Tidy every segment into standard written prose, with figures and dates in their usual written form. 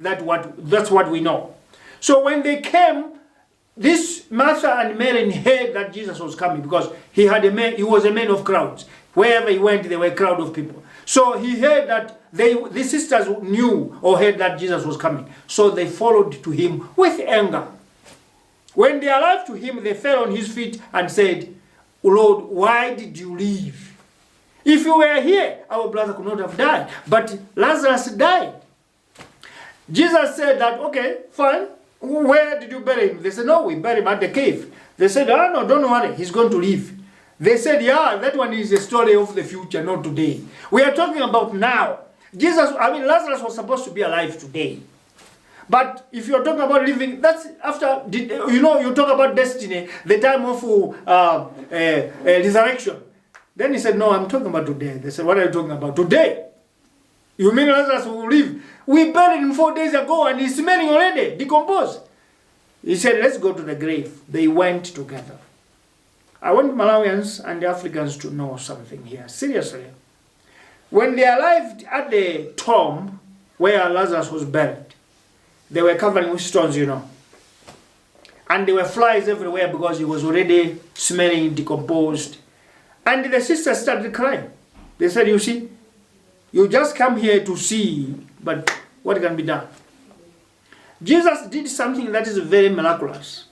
That's what we know. So when they came, this Martha and Mary heard that Jesus was coming because he was a man of crowds. Wherever he went, there were a crowd of people. So he heard that the sisters knew or heard that Jesus was coming. So they followed to him with anger. When they arrived to him, they fell on his feet and said, Lord, why did you leave? If you were here, our brother could not have died. But Lazarus died. Jesus said that, okay, fine. Where did you bury him? They said, no, we buried him at the cave. They said, oh, no, don't worry, he's going to live. They said, yeah, that one is a story of the future, not today. We are talking about now. Lazarus was supposed to be alive today. But if you're talking about living, that's after, you talk about destiny, the time of resurrection. Then he said, no, I'm talking about today. They said, what are you talking about? Today? You mean Lazarus will live? We buried him 4 days ago and he's smelling already, decomposed. He said, let's go to the grave. They went together. I want Malawians and Africans to know something here. Seriously. When they arrived at the tomb where Lazarus was buried, they were covering with stones, And there were flies everywhere because he was already smelling, decomposed. And the sisters started crying. They said, you see, you just come here to see, but what can be done? Jesus did something that is very miraculous.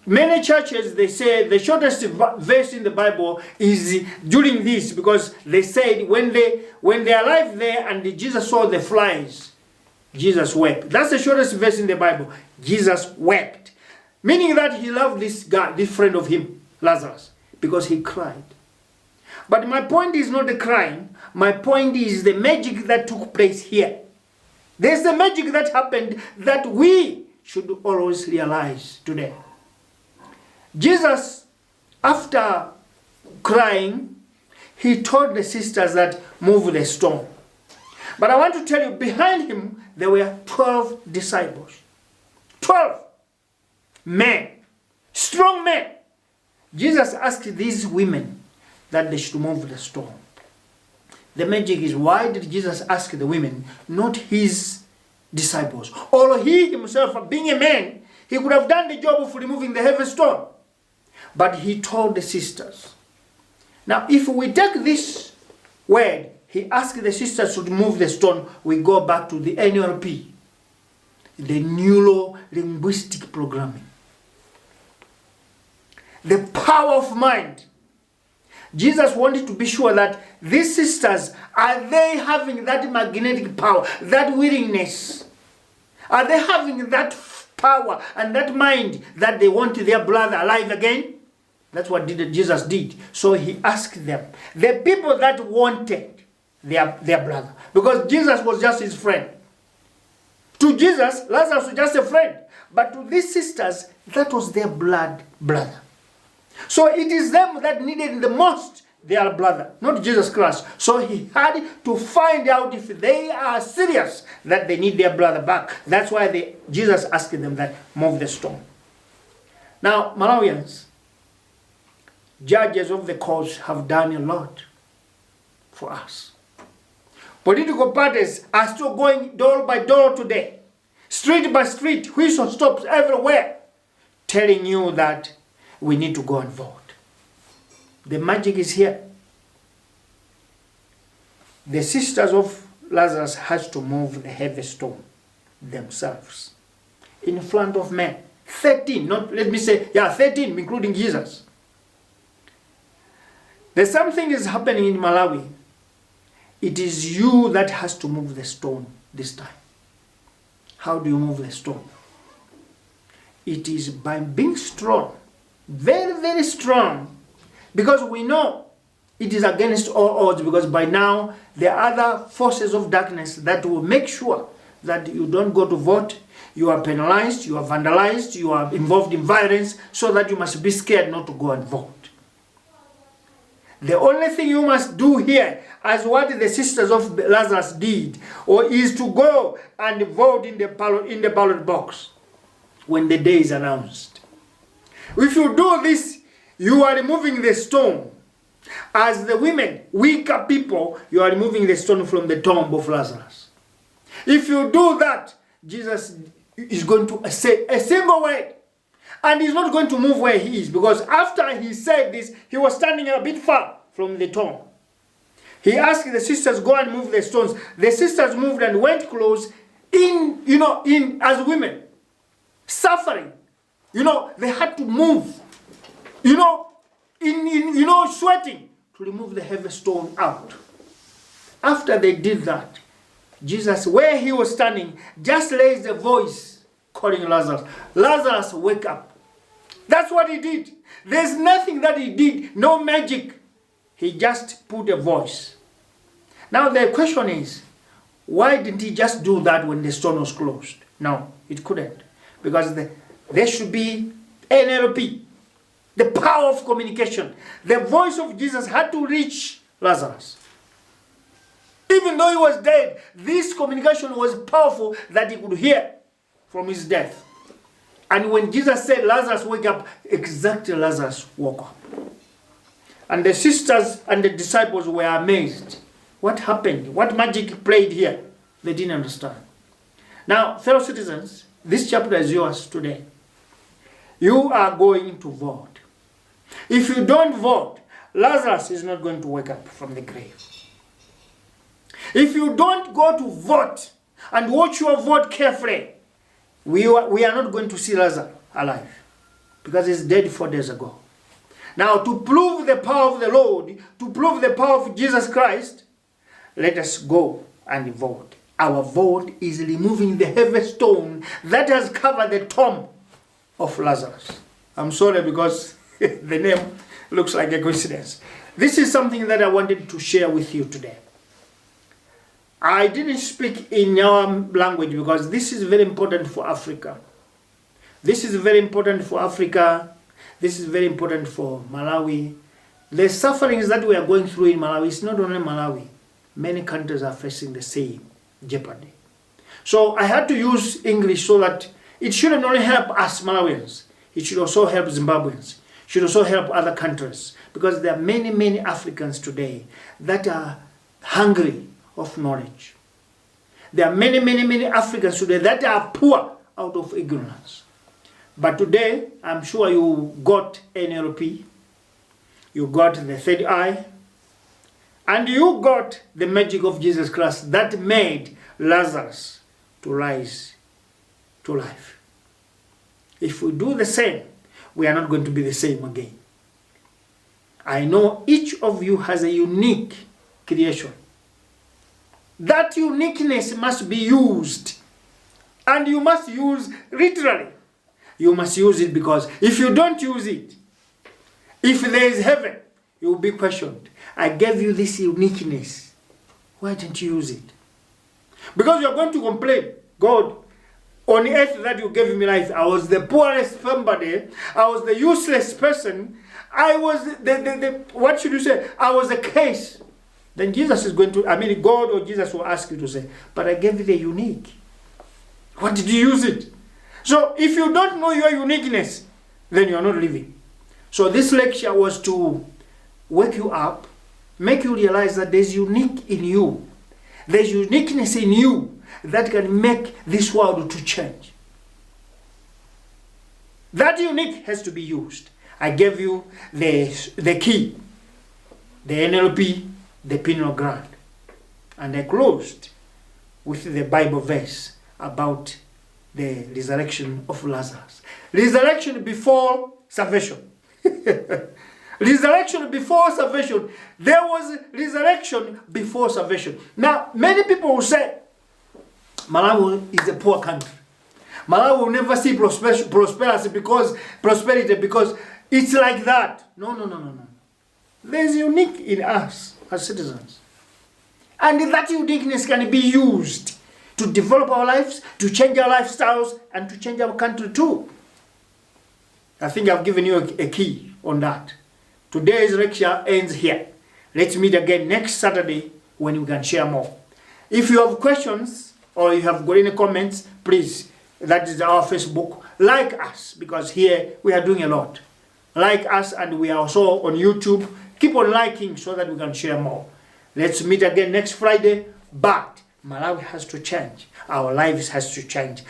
Many churches, they say the shortest verse in the Bible is during this, because they said when they arrived there and Jesus saw the flies, Jesus wept. That's the shortest verse in the Bible. Jesus wept. Meaning that he loved this guy, this friend of him, Lazarus, because he cried. But my point is not the crying. My point is the magic that took place here. There's the magic that happened that we should always realize today. Jesus, after crying, he told the sisters that move the stone. But I want to tell you, behind him, there were 12 disciples. 12 men, strong men. Jesus asked these women that they should move the stone. The magic is, why did Jesus ask the women, not his disciples? Or he himself, being a man, he could have done the job of removing the heavy stone. But he told the sisters. Now, if we take this word, he asked the sisters to remove the stone, we go back to the NLP, the neuro-linguistic programming. The power of mind. Jesus wanted to be sure that these sisters, are they having that magnetic power, that willingness? Are they having that power and that mind that they want their brother alive again? That's what Jesus did. So he asked them, the people that wanted their brother, because Jesus was just his friend. To Jesus, Lazarus was just a friend. But to these sisters, that was their blood brother. So it is them that needed the most their brother, not Jesus Christ. So he had to find out if they are serious that they need their brother back. That's why Jesus asked them that, move the stone. Now, Malawians, judges of the courts have done a lot for us. Political parties are still going door by door today, street by street, whistle stops everywhere, telling you that we need to go and vote. The magic is here. The sisters of Lazarus had to move the heavy stone themselves in front of men. 13, not, let me say, 13, including Jesus. There's something is happening in Malawi. It is you that has to move the stone this time. How do you move the stone? It is by being strong. Very, very strong. Because we know it is against all odds, because by now there are other forces of darkness that will make sure that you don't go to vote, you are penalized, you are vandalized, you are involved in violence, so that you must be scared not to go and vote. The only thing you must do here, as what the sisters of Lazarus did, is to go and vote in the ballot box when the day is announced. If you do this, you are removing the stone. As the women, weaker people, you are removing the stone from the tomb of Lazarus. If you do that, Jesus is going to say a single word. And he's not going to move where he is, because after he said this, he was standing a bit far from the tomb. He asked the sisters, go and move the stones. The sisters moved and went close in as women, suffering. They had to move, sweating to remove the heavy stone out. After they did that, Jesus, where he was standing, just raised a voice calling Lazarus. Lazarus, wake up. That's what he did. There's nothing that he did, no magic. He just put a voice. Now the question is, why didn't he just do that when the stone was closed? No, it couldn't. Because there should be NLP, the power of communication. The voice of Jesus had to reach Lazarus. Even though he was dead, this communication was powerful that he could hear from his death. And when Jesus said, Lazarus, wake up, exactly Lazarus woke up. And the sisters and the disciples were amazed. What happened? What magic played here? They didn't understand. Now, fellow citizens, this chapter is yours today. You are going to vote. If you don't vote, Lazarus is not going to wake up from the grave. If you don't go to vote and watch your vote carefully, we are not going to see Lazarus alive, because he's dead 4 days ago. Now, to prove the power of the Lord, to prove the power of Jesus Christ, let us go and vote. Our vote is removing the heavy stone that has covered the tomb of Lazarus. I'm sorry, because the name looks like a coincidence. This is something that I wanted to share with you today. I didn't speak in our language because this is very important for Africa. This is very important for Africa. This is very important for Malawi. The sufferings that we are going through in Malawi, it's not only Malawi. Many countries are facing the same jeopardy. So I had to use English so that it shouldn't only help us Malawians. It should also help Zimbabweans. It should also help other countries. Because there are many, many Africans today that are hungry of knowledge. There are many, many, many Africans today that are poor out of ignorance. But today, I'm sure you got NLP, you got the third eye, and you got the magic of Jesus Christ that made Lazarus to rise to life. If we do the same, we are not going to be the same again. I know each of you has a unique creation. That uniqueness must be used. And you must use literally. You must use it, because if you don't use it, if there is heaven, you will be questioned. I gave you this uniqueness. Why didn't you use it? Because you're going to complain. God, on earth that you gave me life, I was the poorest somebody. I was the useless person. I was what should you say? I was a case. Then Jesus is going to, God or Jesus will ask you to say, but I gave you the unique. What did you use it? So if you don't know your uniqueness, then you are not living. So this lecture was to wake you up, make you realize that there's unique in you. There's uniqueness in you that can make this world to change. That unique has to be used. I gave you the key, the NLP, the pineal gland. And I closed with the Bible verse about the resurrection of Lazarus. Resurrection before salvation. Resurrection before salvation. There was resurrection before salvation. Now, many people will say, Malawi is a poor country. Malawi will never see prosperity because it's like that. No. There's unique in us as citizens. And that uniqueness can be used to develop our lives, to change our lifestyles, and to change our country too. I think I've given you a key on that. Today's lecture ends here. Let's meet again next Saturday when we can share more. If you have questions or you have got any comments, please, that is our Facebook. Like us, because here we are doing a lot. Like us, and we are also on YouTube. Keep on liking so that we can share more. Let's meet again next Friday, but Malawi has to change. Our lives has to change.